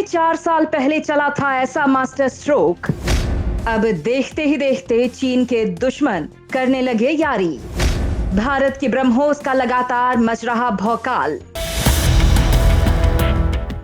4 साल पहले चला था ऐसा मास्टर स्ट्रोक। अब देखते ही देखते चीन के दुश्मन करने लगे यारी। भारत की ब्रह्मोस का लगातार मच रहा भौकाल।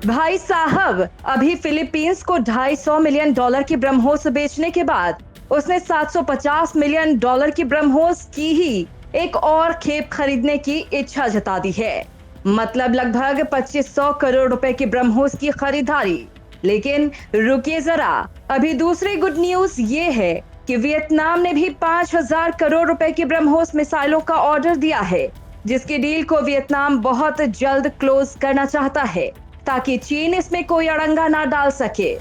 भाई साहब, अभी फिलीपींस को $250 मिलियन की ब्रह्मोस बेचने के बाद उसने $750 मिलियन की ब्रह्मोस की ही एक और खेप खरीदने की इच्छा जता दी है। मतलब लगभग 2500 करोड़ रुपए की ब्रह्मोस की खरीदारी। लेकिन रुकिए जरा, अभी दूसरी गुड न्यूज ये है कि वियतनाम ने भी 5000 करोड़ रुपए की ब्रह्मोस मिसाइलों का ऑर्डर दिया है, जिसकी डील को वियतनाम बहुत जल्द क्लोज करना चाहता है ताकि चीन इसमें कोई अड़ंगा ना डाल सके।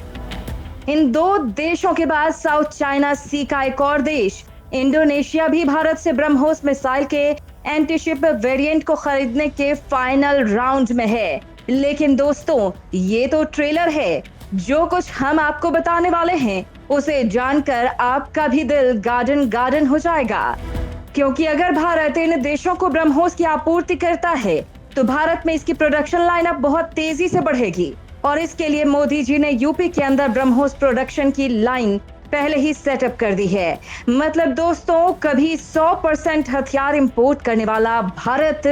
इन दो देशों के बाद साउथ चाइना सी का एक और देश इंडोनेशिया भी भारत से ब्रह्मोस मिसाइल के एंटीशिप वेरिएंट को खरीदने के फाइनल राउंड में है। लेकिन दोस्तों, ये तो ट्रेलर है। जो कुछ हम आपको बताने वाले हैं उसे जानकर आपका भी दिल गार्डन गार्डन हो जाएगा, क्योंकि अगर भारत इन देशों को ब्रह्मोस की आपूर्ति करता है तो भारत में इसकी प्रोडक्शन लाइनअप बहुत तेजी से बढ़ेगी। और इसके लिए मोदी जी ने यूपी के अंदर ब्रह्मोस प्रोडक्शन की लाइन पहले ही सेटअप कर दी है। मतलब दोस्तों, कभी 100% हथियार इंपोर्ट करने वाला भारत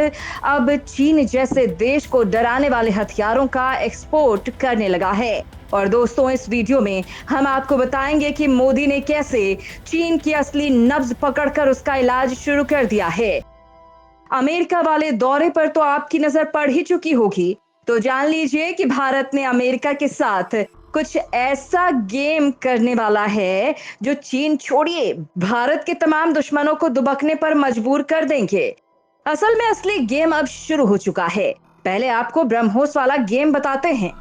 अब चीन जैसे देश को डराने वाले हथियारों का एक्सपोर्ट करने लगा है। और दोस्तों, इस वीडियो में हम आपको बताएंगे कि मोदी ने कैसे चीन की असली नब्ज पकड़कर उसका इलाज शुरू कर दिया है। अमेरिका वाले दौरे पर तो आपकी नजर पड़ ही चुकी होगी, तो जान लीजिए कि भारत ने अमेरिका के साथ कुछ ऐसा गेम करने वाला है जो चीन छोड़िए भारत के तमाम दुश्मनों को दुबकने पर मजबूर कर देंगे। असल में असली गेम अब शुरू हो चुका है। पहले आपको ब्रह्मोस वाला गेम बताते हैं।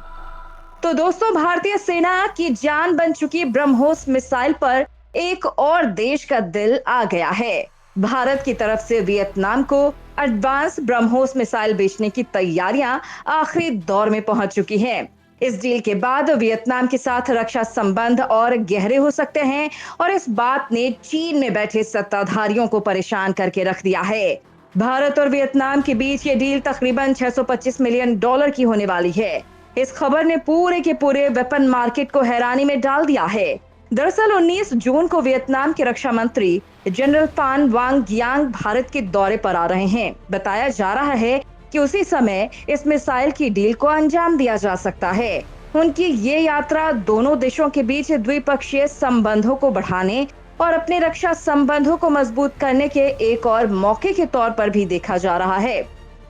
तो दोस्तों, भारतीय सेना की जान बन चुकी ब्रह्मोस मिसाइल पर एक और देश का दिल आ गया है। भारत की तरफ से वियतनाम को एडवांस ब्रह्मोस मिसाइल बेचने की तैयारियां आखिरी दौर में पहुंच चुकी हैं। इस डील के बाद वियतनाम के साथ रक्षा संबंध और गहरे हो सकते हैं और इस बात ने चीन में बैठे सत्ताधारियों को परेशान करके रख दिया है। भारत और वियतनाम के बीच ये डील तकरीबन $625 मिलियन की होने वाली है। इस खबर ने पूरे के पूरे वेपन मार्केट को हैरानी में डाल दिया है। दरअसल 19 जून को वियतनाम के रक्षा मंत्री जनरल फान वांग यांग भारत के दौरे पर आ रहे हैं। बताया जा रहा है कि उसी समय इस मिसाइल की डील को अंजाम दिया जा सकता है। उनकी ये यात्रा दोनों देशों के बीच द्विपक्षीय संबंधों को बढ़ाने और अपने रक्षा संबंधों को मजबूत करने के एक और मौके के तौर पर भी देखा जा रहा है।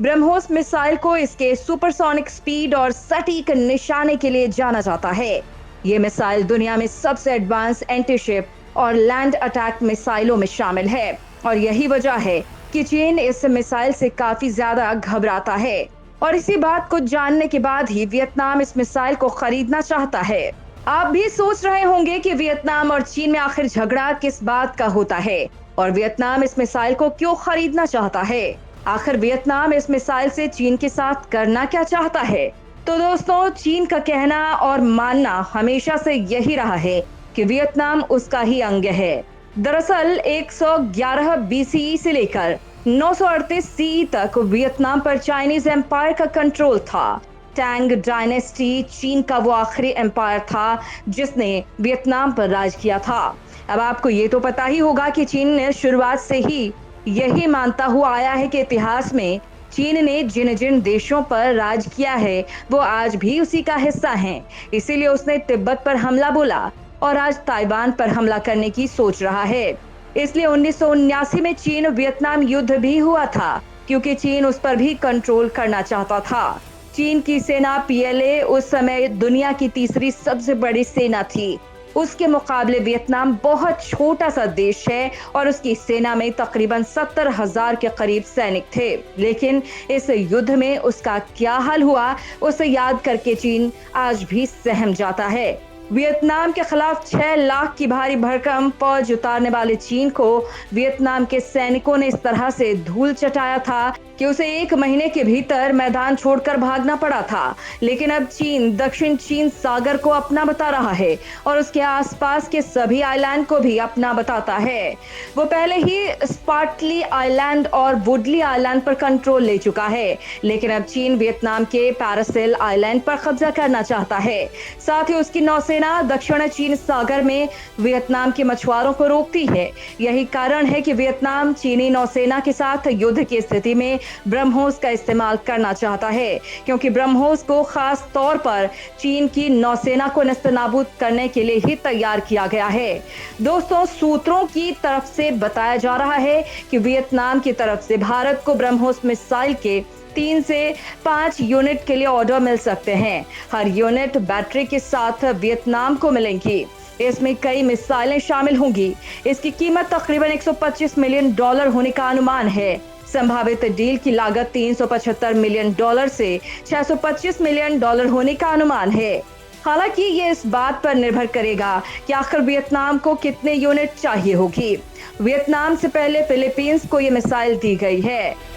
ब्रह्मोस मिसाइल को इसके सुपरसोनिक स्पीड और सटीक निशाने के लिए जाना जाता है। ये मिसाइल दुनिया में सबसे एडवांस एंटीशिप और लैंड अटैक मिसाइलों में शामिल है और यही वजह है कि चीन इस मिसाइल से काफी ज्यादा घबराता है। और इसी बात को जानने के बाद ही वियतनाम इस मिसाइल को खरीदना चाहता है। आप भी सोच रहे होंगे कि वियतनाम और चीन में आखिर झगड़ा किस बात का होता है और वियतनाम इस मिसाइल को क्यों खरीदना चाहता है। आखिर वियतनाम इस मिसाइल से चीन के साथ करना क्या चाहता है। तो दोस्तों, चीन का कहना और मानना हमेशा से यही रहा है कि वियतनाम उसका ही अंग है। दरअसल 111 BCE से लेकर 938 CE तक वियतनाम पर चाइनीज एम्पायर का कंट्रोल था। टैंग डायनेस्टी चीन का वो आखिरी एम्पायर था जिसने वियतनाम पर राज किया था। अब आपको ये तो पता ही होगा कि चीन ने शुरुआत से ही यही मानता हुआ आया है कि इतिहास में चीन ने जिन जिन देशों पर राज किया है वो आज भी उसी का हिस्सा हैं। इसीलिए उसने तिब्बत पर हमला बोला और आज ताइवान पर हमला करने की सोच रहा है। इसलिए 1979 में चीन वियतनाम युद्ध भी हुआ था, क्योंकि चीन उस पर भी कंट्रोल करना चाहता था। चीन की सेना PLA उस समय दुनिया की तीसरी सबसे बड़ी सेना थी। उसके मुकाबले वियतनाम बहुत छोटा सा देश है और उसकी सेना में तकरीबन 70,000 के करीब सैनिक थे। लेकिन इस युद्ध में उसका क्या हाल हुआ उसे याद करके चीन आज भी सहम जाता है। वियतनाम के खिलाफ 6 लाख की भारी भरकम फौज उतारने वाले चीन को वियतनाम के सैनिकों ने इस तरह से धूल चटाया था कि उसे 1 महीने के भीतर मैदान छोड़कर भागना पड़ा था। लेकिन अब चीन दक्षिण चीन सागर को अपना बता रहा है और उसके आसपास के सभी आइलैंड को भी अपना बताता है। वो पहले ही स्पार्टली आइलैंड और वुडली आइलैंड पर कंट्रोल ले चुका है, लेकिन अब चीन वियतनाम के पैरासेल आइलैंड पर कब्जा करना चाहता है। साथ ही उसकी नौसेना दक्षिण चीन सागर में वियतनाम के मछुआरों को रोकती है। यही कारण है कि वियतनाम चीनी नौसेना के साथ युद्ध की स्थिति में ब्रह्मोस का इस्तेमाल करना चाहता है, क्योंकि ब्रह्मोस को खास तौर पर चीन की नौसेना को नेस्तनाबूद करने के लिए ही तैयार किया गया है। दोस्तों, सूत्रों की तरफ से बताया जा रहा है कि वियतनाम की तरफ से भारत को ब्रह्मोस मिसाइल के 3 से 5 यूनिट के लिए ऑर्डर मिल सकते हैं। हर यूनिट बैटरी के साथ वियतनाम को मिलेंगी। इसमें कई मिसाइलें शामिल होंगी। इसकी कीमत तकरीबन $125 मिलियन होने का अनुमान है। संभावित डील की लागत $375 मिलियन से $625 मिलियन होने का अनुमान है। हालांकि ये इस बात पर निर्भर करेगा कि आखिर वियतनाम को कितने यूनिट चाहिए होगी। वियतनाम से पहले फिलीपींस को ये मिसाइल दी गई है।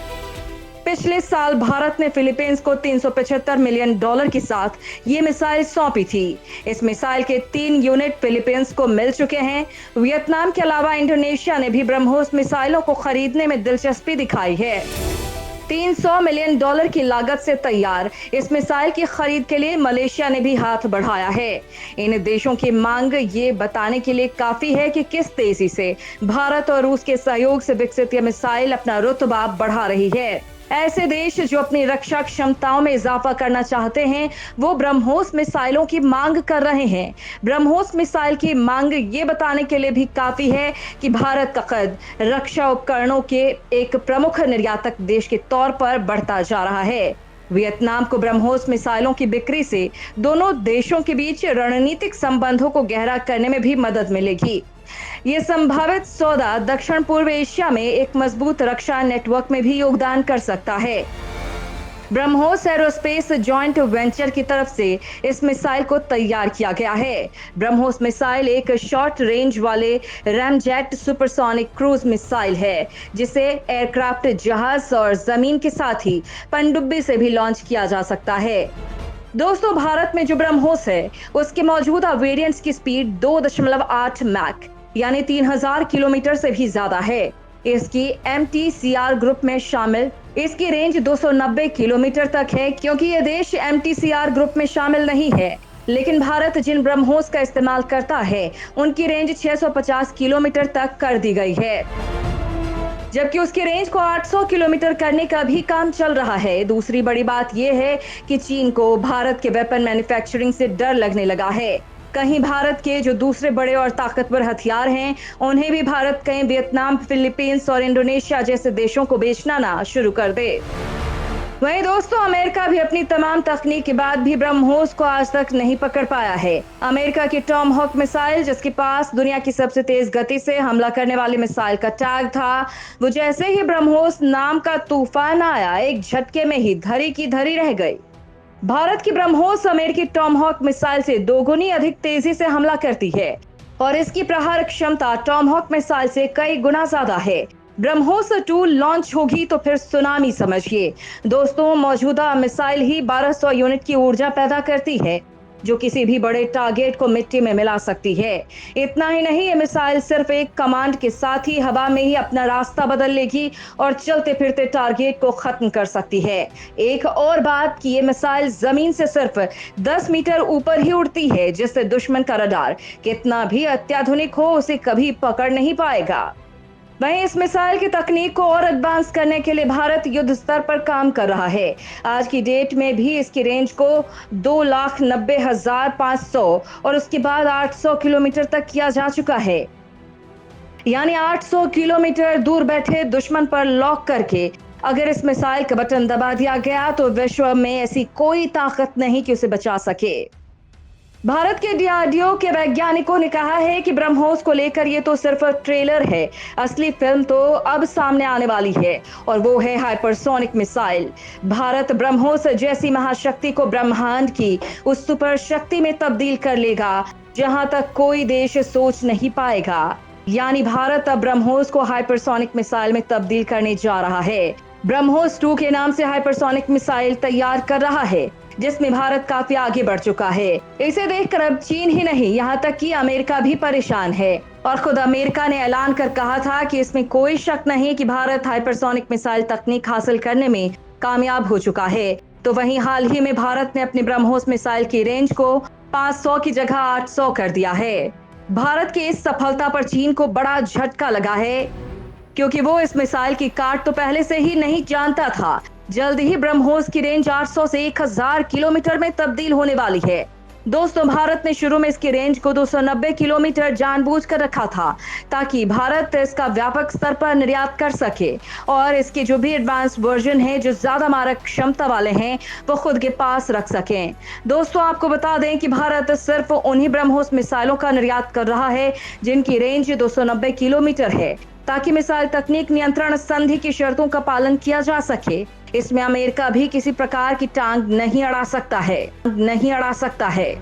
पिछले साल भारत ने फिलीपींस को $375 मिलियन के साथ ये मिसाइल सौंपी थी। इस मिसाइल के 3 यूनिट फिलीपींस को मिल चुके हैं। वियतनाम के अलावा इंडोनेशिया ने भी ब्रह्मोस मिसाइलों को खरीदने में दिलचस्पी दिखाई है। $300 मिलियन की लागत से तैयार इस मिसाइल की खरीद के लिए मलेशिया ने भी हाथ बढ़ाया है। इन देशों की मांग ये बताने के लिए काफी है कि किस तेजी से भारत और रूस के सहयोग से विकसित यह मिसाइल अपना रुतबा बढ़ा रही है। ऐसे देश जो अपनी रक्षा क्षमताओं में इजाफा करना चाहते हैं, वो ब्रह्मोस मिसाइलों की मांग कर रहे हैं। ब्रह्मोस मिसाइल की मांग ये बताने के लिए भी काफी है कि भारत का कद रक्षा उपकरणों के एक प्रमुख निर्यातक देश के तौर पर बढ़ता जा रहा है। वियतनाम को ब्रह्मोस मिसाइलों की बिक्री से दोनों देशों के बीच रणनीतिक संबंधों को गहरा करने में भी मदद मिलेगी। ये संभावित सौदा दक्षिण पूर्व एशिया में एक मजबूत रक्षा नेटवर्क में भी योगदान कर सकता है। ब्रह्मोस एरोस्पेस जॉइंट वेंचर की तरफ से इस मिसाइल को तैयार किया गया है। ब्रह्मोस मिसाइल एक शॉर्ट रेंज वाले रैमजेट सुपरसोनिक क्रूज मिसाइल है, जिसे एयरक्राफ्ट, जहाज और जमीन के साथ ही पनडुब्बी से भी लॉन्च किया जा सकता है। दोस्तों, भारत में जो ब्रह्मोस है उसके मौजूदा वेरिएंट्स की स्पीड 2.8 मैक यानी 3000 किलोमीटर से भी ज्यादा है। इसकी MTCR ग्रुप में शामिल इसकी रेंज 290 किलोमीटर तक है। क्योंकि यह देश MTCR ग्रुप में शामिल नहीं है, लेकिन भारत जिन ब्रह्मोस का इस्तेमाल करता है उनकी रेंज 650 किलोमीटर तक कर दी गई है, जबकि उसकी रेंज को 800 किलोमीटर करने का भी काम चल रहा है। दूसरी बड़ी बात यह है कि चीन को भारत के वेपन मैन्युफैक्चरिंग से डर लगने लगा है। कहीं भारत के जो दूसरे बड़े और ताकतवर हथियार हैं, उन्हें भी भारत कहीं वियतनाम, फिलीपींस और इंडोनेशिया जैसे देशों को बेचना ना शुरू कर दे। वहीं दोस्तों, अमेरिका भी अपनी तमाम तकनीक के बाद भी ब्रह्मोस को आज तक नहीं पकड़ पाया है। अमेरिका की टॉमहॉक मिसाइल, जिसके पास दुनिया की सबसे तेज गति से हमला करने वाली मिसाइल का टैग था, वो जैसे ही ब्रह्मोस नाम का तूफान आया, एक झटके में ही धरी की धरी रह गई। भारत की ब्रह्मोस अमेरिकी टॉमहॉक मिसाइल से 2 गुनी अधिक तेजी से हमला करती है और इसकी प्रहार क्षमता टॉमहॉक मिसाइल से कई गुना ज्यादा है। ब्रह्मोस 2 लॉन्च होगी तो फिर सुनामी समझिए। दोस्तों, मौजूदा मिसाइल ही 1200 यूनिट की ऊर्जा पैदा करती है, जो किसी भी बड़े टारगेट को मिट्टी में मिला सकती है। इतना ही नहीं, ये मिसाइल सिर्फ एक कमांड के साथ ही हवा में ही अपना रास्ता बदल लेगी और चलते फिरते टारगेट को खत्म कर सकती है। एक और बात कि ये मिसाइल जमीन से सिर्फ 10 मीटर ऊपर ही उड़ती है, जिससे दुश्मन का रडार कितना भी अत्याधुनिक हो उसे कभी पकड़ नहीं पाएगा। वहीं इस मिसाइल की तकनीक को और एडवांस करने के लिए भारत युद्ध स्तर पर काम कर रहा है। आज की डेट में भी इसकी रेंज को 2,90,500 और उसके बाद 800 किलोमीटर तक किया जा चुका है। यानी 800 किलोमीटर दूर बैठे दुश्मन पर लॉक करके अगर इस मिसाइल का बटन दबा दिया गया तो विश्व में ऐसी कोई ताकत नहीं कि उसे बचा सके। भारत के DRDO के वैज्ञानिकों ने कहा है कि ब्रह्मोस को लेकर ये तो सिर्फ ट्रेलर है, असली फिल्म तो अब सामने आने वाली है और वो है हाइपरसोनिक मिसाइल। भारत ब्रह्मोस जैसी महाशक्ति को ब्रह्मांड की उस सुपर शक्ति में तब्दील कर लेगा जहां तक कोई देश सोच नहीं पाएगा। यानी भारत अब ब्रह्मोस को हाइपरसोनिक मिसाइल में तब्दील करने जा रहा है। ब्रह्मोस 2 के नाम से हाइपरसोनिक मिसाइल तैयार कर रहा है, जिसमें भारत काफी आगे बढ़ चुका है। इसे देखकर अब चीन ही नहीं, यहाँ तक कि अमेरिका भी परेशान है और खुद अमेरिका ने ऐलान कर कहा था कि इसमें कोई शक नहीं कि भारत हाइपरसोनिक मिसाइल तकनीक हासिल करने में कामयाब हो चुका है। तो वहीं हाल ही में भारत ने अपनी ब्रह्मोस मिसाइल की रेंज को 500 की जगह 800 कर दिया है। भारत की इस सफलता पर चीन को बड़ा झटका लगा है, क्योंकि वो इस मिसाइल की काट तो पहले से ही नहीं जानता था। जल्द ही ब्रह्मोस की रेंज 800 से 1000 किलोमीटर में तब्दील होने वाली है। दोस्तों, भारत ने शुरू में इसकी रेंज को 290 किलोमीटर जानबूझकर रखा था, ताकि भारत इसका व्यापक स्तर पर निर्यात कर सके और इसके जो भी एडवांस वर्जन है, जो ज्यादा मारक क्षमता वाले हैं, वो खुद के पास रख सकें। दोस्तों, आपको बता दें कि भारत सिर्फ उन्हीं ब्रह्मोस मिसाइलों का निर्यात कर रहा है जिनकी रेंज 290 किलोमीटर है, ताकि मिसाइल तकनीक नियंत्रण संधि की शर्तों का पालन किया जा सके। इसमें अमेरिका भी किसी प्रकार की टांग नहीं अड़ा सकता है।